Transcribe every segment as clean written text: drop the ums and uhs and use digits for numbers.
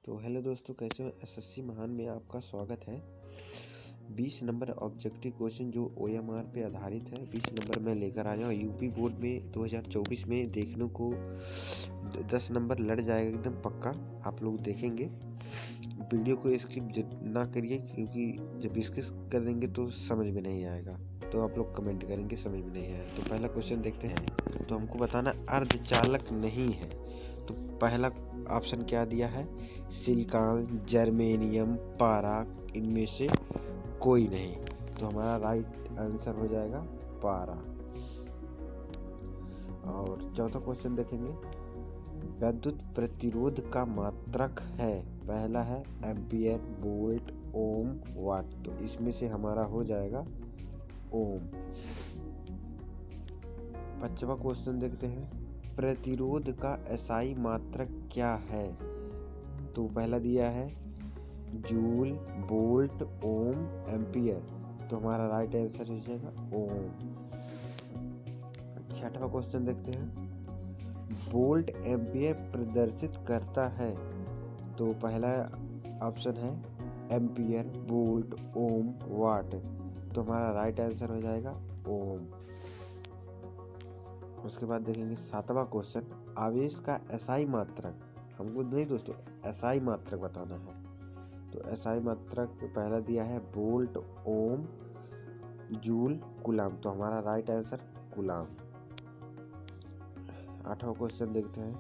तो हेलो दोस्तों, कैसे हो? एसएससी महान में आपका स्वागत है। 20 नंबर ऑब्जेक्टिव क्वेश्चन जो ओएमआर पे आधारित है, 20 नंबर मैं लेकर आया हूँ। यूपी बोर्ड में 2024 में देखने को 10 नंबर लड़ जाएगा एकदम पक्का। आप लोग देखेंगे, वीडियो को स्किप ना करिए, क्योंकि जब स्किप कर देंगे तो समझ में नहीं आएगा। तो आप लोग कमेंट करेंगे समझ में नहीं आया। तो पहला क्वेश्चन देखते हैं। तो हमको बताना अर्धचालक नहीं है। तो पहला ऑप्शन क्या दिया है? सिलिकॉन, जर्मेनियम, पारा, इनमें से कोई नहीं। तो हमारा राइट आंसर हो जाएगा पारा। और चौथा क्वेश्चन देखेंगे। विद्युत प्रतिरोध का मात्रक है। पहला है एम्पियर, वोल्ट, ओम, वाट। तो इसमें से हमारा हो जाएगा ओम। पांचवा क्वेश्चन देखते हैं। प्रतिरोध का एसआई मात्रक क्या है? तो पहला दिया है जूल, वोल्ट, ओम, एम्पियर। तो हमारा राइट आंसर हो जाएगा ओम। छठवां क्वेश्चन देखते हैं। वोल्ट एम्पियर प्रदर्शित करता है। तो पहला ऑप्शन है एम्पियर, वोल्ट, ओम, वाट। तो हमारा राइट आंसर हो जाएगा ओम। उसके बाद देखेंगे सातवां क्वेश्चन। आवेश का एसआई मात्रक, हमको नहीं दोस्तों, एसआई मात्रक बताना है। तो एसआई मात्रक पहला दिया है वोल्ट, ओम, जूल, कूलाम। तो हमारा राइट आंसर कूलाम। आठवां क्वेश्चन देखते हैं।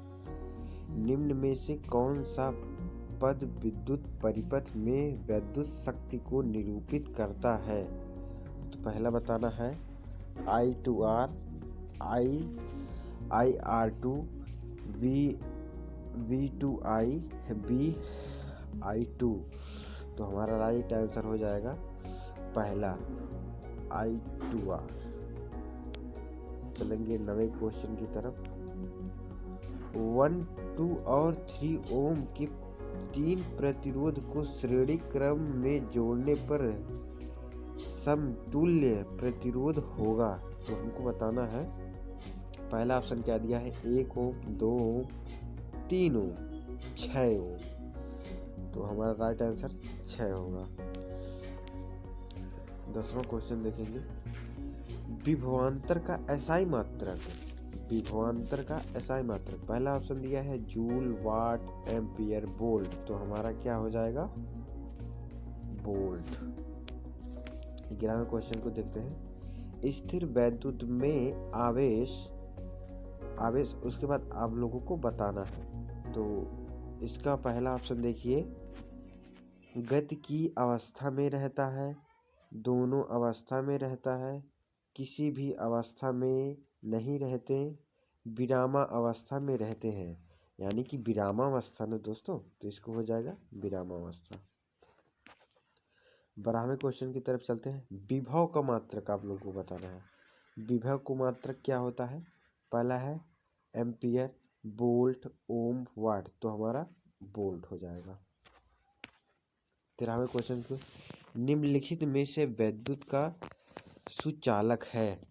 निम्न में से कौन सा पद विद्युत परिपथ में विद्युत शक्ति को निरूपित करता है? तो पहला बताना है I2R, IR2, V2I, VI2। तो हमारा राइट आंसर हो जाएगा पहला I2R। चलेंगे 9वें क्वेश्चन की तरफ। 1, 2 और 3 ओम के 3 प्रतिरोध को श्रेणी क्रम में जोड़ने पर समतुल्य प्रतिरोध होगा। तो हमको बताना है। पहला ऑप्शन क्या दिया है? 1 ओम, 2 ओम, 3 ओम, 6 ओम। तो हमारा राइट आंसर 6 होगा। 10वां क्वेश्चन देखेंगे। विभवांतर का एसआई मात्रक। विभवांतर का एसआई मात्रक पहला ऑप्शन दिया है जूल, वाट, एम्पियर, वोल्ट। तो हमारा क्या हो जाएगा? वोल्ट। 11वें क्वेश्चन को देखते हैं। स्थिर वैद्युत में आवेश उसके बाद आप लोगों को बताना है। तो इसका पहला ऑप्शन देखिए, गति की अवस्था में रहता है, दोनों अवस्था में रहता है, किसी भी अवस्था में नहीं रहते, विरामा अवस्था में रहते हैं। यानी कि विरामावस्था में दोस्तों, तो इसको हो जाएगा विरामावस्था। 12वें क्वेश्चन की तरफ चलते हैं। विभव का मात्रक आप लोगों को बताना है। विभव का मात्रक क्या होता है? पहला है एम्पियर, वोल्ट, ओम, वाट। तो हमारा वोल्ट हो जाएगा। 13वें क्वेश्चन को, निम्नलिखित में से विद्युत का सुचालक है।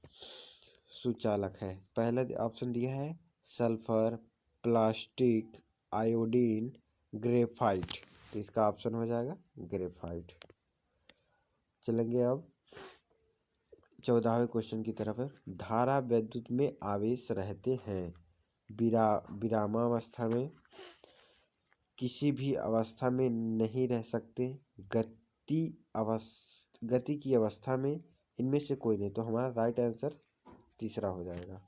पहला ऑप्शन दिया है सल्फर, प्लास्टिक, आयोडीन, ग्रेफाइट। तो इसका ऑप्शन हो जाएगा ग्रेफाइट। चलेंगे अब 14वें क्वेश्चन की तरफ। धारा विद्युत में आवेश रहते हैं विरामावस्था में, किसी भी अवस्था में नहीं रह सकते, गति की अवस्था में, इनमें से कोई नहीं। तो हमारा राइट आंसर तीसरा हो जाएगा।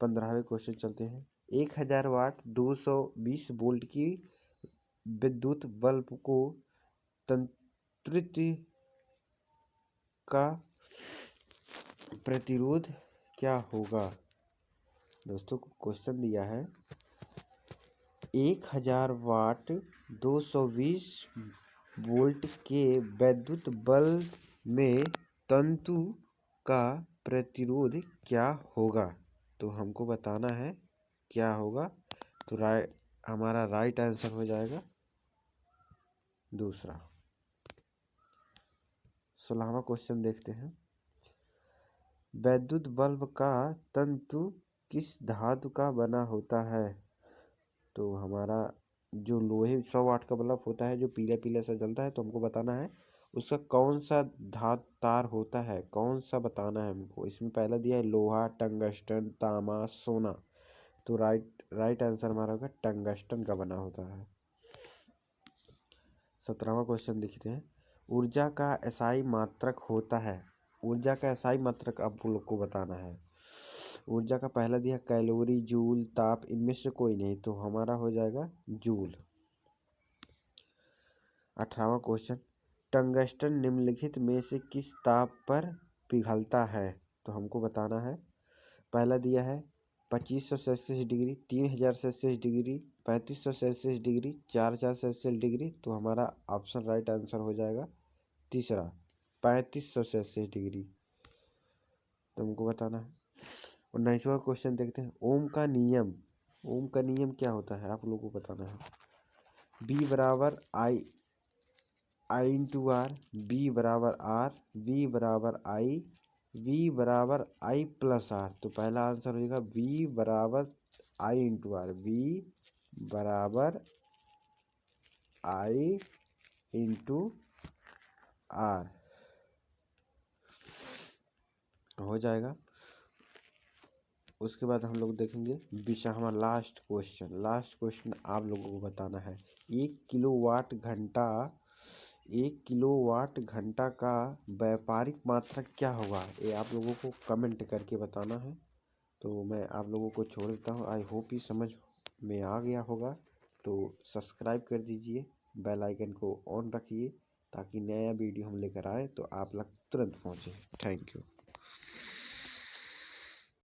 15वें क्वेश्चन चलते हैं। 1000 वाट 220 वोल्ट की विद्युत बल्ब को तंत्रित का प्रतिरोध क्या होगा? दोस्तों को क्वेश्चन दिया है 1000 वाट 220 वोल्ट के विद्युत बल्ब में तंतु का प्रतिरोध क्या होगा? तो हमको बताना है क्या होगा। तो हमारा राइट आंसर हो जाएगा दूसरा। 16वां क्वेश्चन देखते हैं। विद्युत बल्ब का तंतु किस धातु का बना होता है? तो हमारा जो लोहे 100 वाट का बल्ब होता है जो पीला पीला सा जलता है, तो हमको बताना है उसका कौन सा धातु तार होता है, कौन सा बताना है हमको। इसमें पहला दिया है लोहा, टंगस्टन, तांबा, सोना। तो राइट आंसर हमारा होगा टंगस्टन का बना होता है। 17वां क्वेश्चन देखते हैं। ऊर्जा का एसआई मात्रक होता है। ऊर्जा का एसआई मात्रक आप लोग को बताना है। ऊर्जा का पहला दिया कैलोरी, जूल, ताप, इनमें से कोई नहीं, तो हमारा हो जाएगा जूल। 18वां क्वेश्चन। टंगस्टन निम्नलिखित में से किस ताप पर पिघलता है, तो हमको बताना है। पहला दिया है 2500 Celsius degree, 3000 Celsius degree, 3500 Celsius degree, 4000 Celsius degree, तो हमारा ऑप्शन राइट आंसर हो जाएगा तीसरा 3500 सेल्सियस डिग्री, तो हमको बताना है। 19वां क्वेश्चन देखते हैं। ओम का नियम क्या होता है, आप लोगों को बताना है। बी बराबर आई इंटू आर, बी बराबर आर, वी बराबर आई प्लस आर, तो पहला आंसर हो जाएगा वी बराबर आई इंटू आर, वी बराबर आई इंटू आर हो जाएगा। उसके बाद हम लोग देखेंगे हमारा लास्ट क्वेश्चन आप लोगों को बताना है। 1 किलोवाट घंटा का व्यापारिक मात्रक क्या होगा, ये आप लोगों को कमेंट करके बताना है। तो मैं आप लोगों को छोड़ देता हूँ। आई होप ही समझ में आ गया होगा। तो सब्सक्राइब कर दीजिए, बेल आइकन को ऑन रखिए, ताकि नया वीडियो हम लेकर आए तो आप लोग तुरंत पहुँचे। Thank you.